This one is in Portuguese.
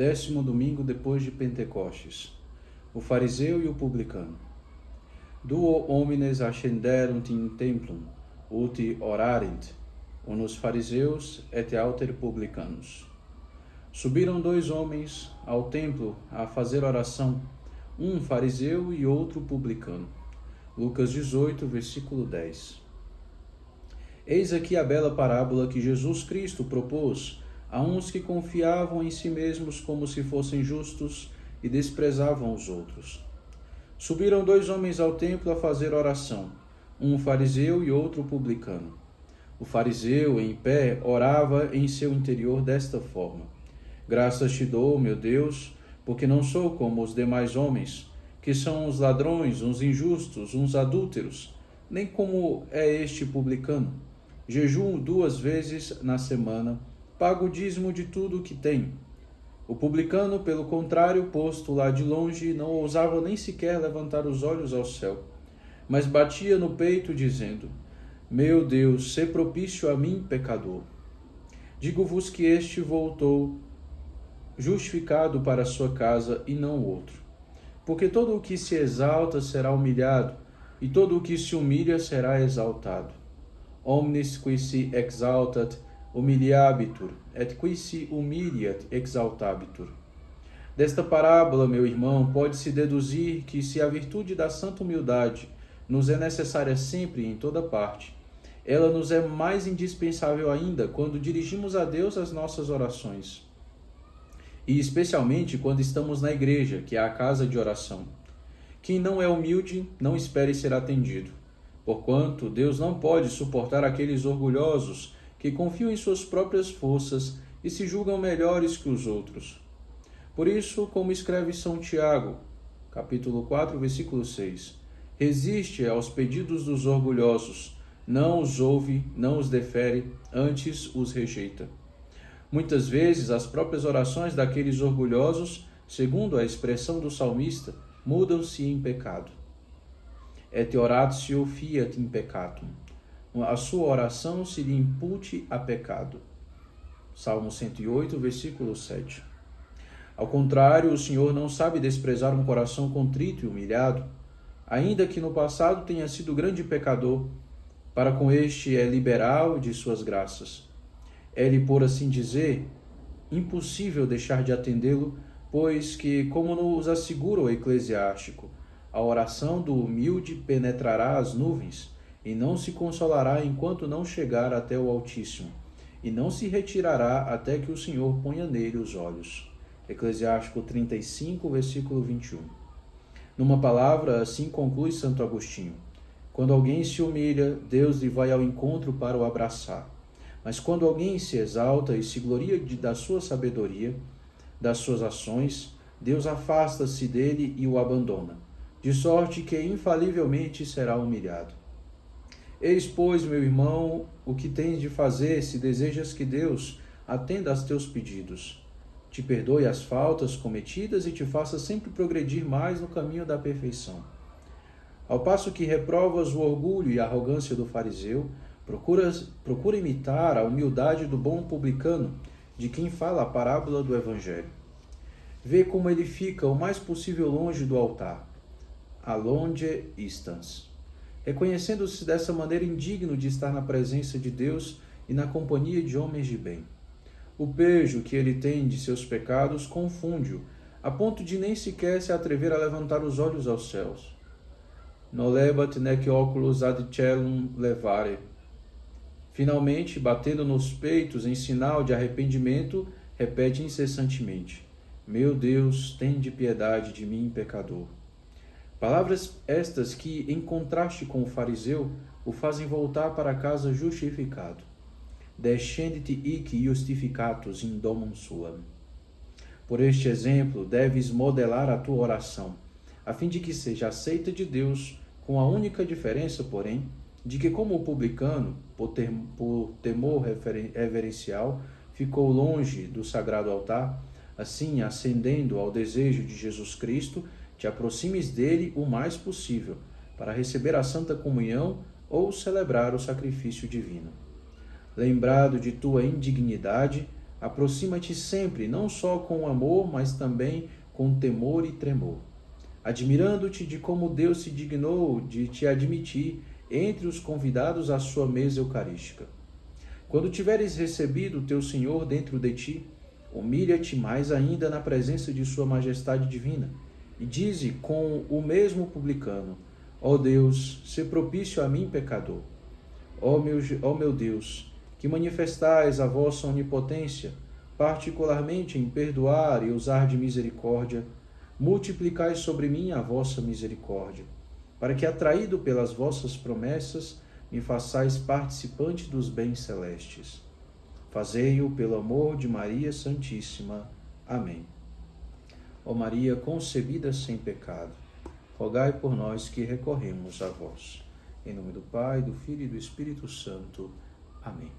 10º domingo depois de Pentecostes. O fariseu e o publicano. Duo homines ascenderunt in templum, uti orarent, unus fariseus et alter publicanus. Subiram 2 homens ao templo a fazer oração, um fariseu e outro publicano. Lucas 18, versículo 10. Eis aqui a bela parábola que Jesus Cristo propôs a uns que confiavam em si mesmos como se fossem justos e desprezavam os outros. Subiram 2 homens ao templo a fazer oração, um fariseu e outro publicano. O fariseu, em pé, orava em seu interior desta forma: Graças te dou, meu Deus, porque não sou como os demais homens, que são uns ladrões, uns injustos, uns adúlteros, nem como é este publicano. Jejuo 2 vezes na semana, pago o dízimo de tudo o que tenho. O publicano, pelo contrário, posto lá de longe, não ousava nem sequer levantar os olhos ao céu, mas batia no peito, dizendo: Meu Deus, sê propício a mim, pecador. Digo-vos que este voltou justificado para a sua casa e não o outro. Porque todo o que se exalta será humilhado, e todo o que se humilha será exaltado. Omnis qui se exaltat humiliabitur, et qui se humiliat exaltabitur. Desta parábola, meu irmão, pode-se deduzir que se a virtude da santa humildade nos é necessária sempre e em toda parte, ela nos é mais indispensável ainda quando dirigimos a Deus as nossas orações. E especialmente quando estamos na igreja, que é a casa de oração. Quem não é humilde, não espere ser atendido. Porquanto Deus não pode suportar aqueles orgulhosos que confiam em suas próprias forças e se julgam melhores que os outros. Por isso, como escreve São Tiago, capítulo 4, versículo 6, resiste aos pedidos dos orgulhosos, não os ouve, não os defere, antes os rejeita. Muitas vezes, as próprias orações daqueles orgulhosos, segundo a expressão do salmista, mudam-se em pecado. Et oratio fiat in peccatum. A sua oração se lhe impute a pecado. Salmo 108, versículo 7. Ao contrário, o Senhor não sabe desprezar um coração contrito e humilhado, ainda que no passado tenha sido grande pecador. Para com este é liberal de suas graças. É-lhe, por assim dizer, impossível deixar de atendê-lo, pois que, como nos assegura o eclesiástico, a oração do humilde penetrará as nuvens, e não se consolará enquanto não chegar até o Altíssimo, e não se retirará até que o Senhor ponha nele os olhos. Eclesiástico 35, versículo 21. Numa palavra, assim conclui Santo Agostinho: quando alguém se humilha, Deus lhe vai ao encontro para o abraçar. Mas quando alguém se exalta e se gloria da sua sabedoria, das suas ações, Deus afasta-se dele e o abandona, de sorte que infalivelmente será humilhado. Eis, pois, meu irmão, o que tens de fazer se desejas que Deus atenda aos teus pedidos, te perdoe as faltas cometidas e te faça sempre progredir mais no caminho da perfeição. Ao passo que reprovas o orgulho e a arrogância do fariseu, procura imitar a humildade do bom publicano, de quem fala a parábola do Evangelho. Vê como ele fica o mais possível longe do altar, a longe istans, reconhecendo-se dessa maneira indigno de estar na presença de Deus e na companhia de homens de bem. O pejo que ele tem de seus pecados confunde-o, a ponto de nem sequer se atrever a levantar os olhos aos céus. Nolebat nec oculos ad caelum levare. Finalmente, batendo nos peitos em sinal de arrependimento, repete incessantemente: Meu Deus, tende piedade de mim, pecador. Palavras estas que, em contraste com o fariseu, o fazem voltar para casa justificado. Descendit hic justificatus in domum suam. Por este exemplo, deves modelar a tua oração, a fim de que seja aceita de Deus, com a única diferença, porém, de que, como o publicano, por temor reverencial, ficou longe do sagrado altar, assim, ascendendo ao desejo de Jesus Cristo, te aproximes dele o mais possível, para receber a Santa Comunhão ou celebrar o sacrifício divino. Lembrado de tua indignidade, Aproxima-te sempre, não só com amor, mas também com temor e tremor, admirando-te de como Deus se dignou de te admitir entre os convidados à sua mesa eucarística. Quando tiveres recebido o teu Senhor dentro de ti, humilha-te mais ainda na presença de sua majestade divina, e dize com o mesmo publicano: ó Deus, se propício a mim, pecador. Ó meu Deus, que manifestais a vossa onipotência, particularmente em perdoar e usar de misericórdia, multiplicai sobre mim a vossa misericórdia, para que, atraído pelas vossas promessas, me façais participante dos bens celestes. Fazei-o pelo amor de Maria Santíssima. Amém. Ó Maria concebida sem pecado, rogai por nós que recorremos a vós. Em nome do Pai, do Filho e do Espírito Santo. Amém.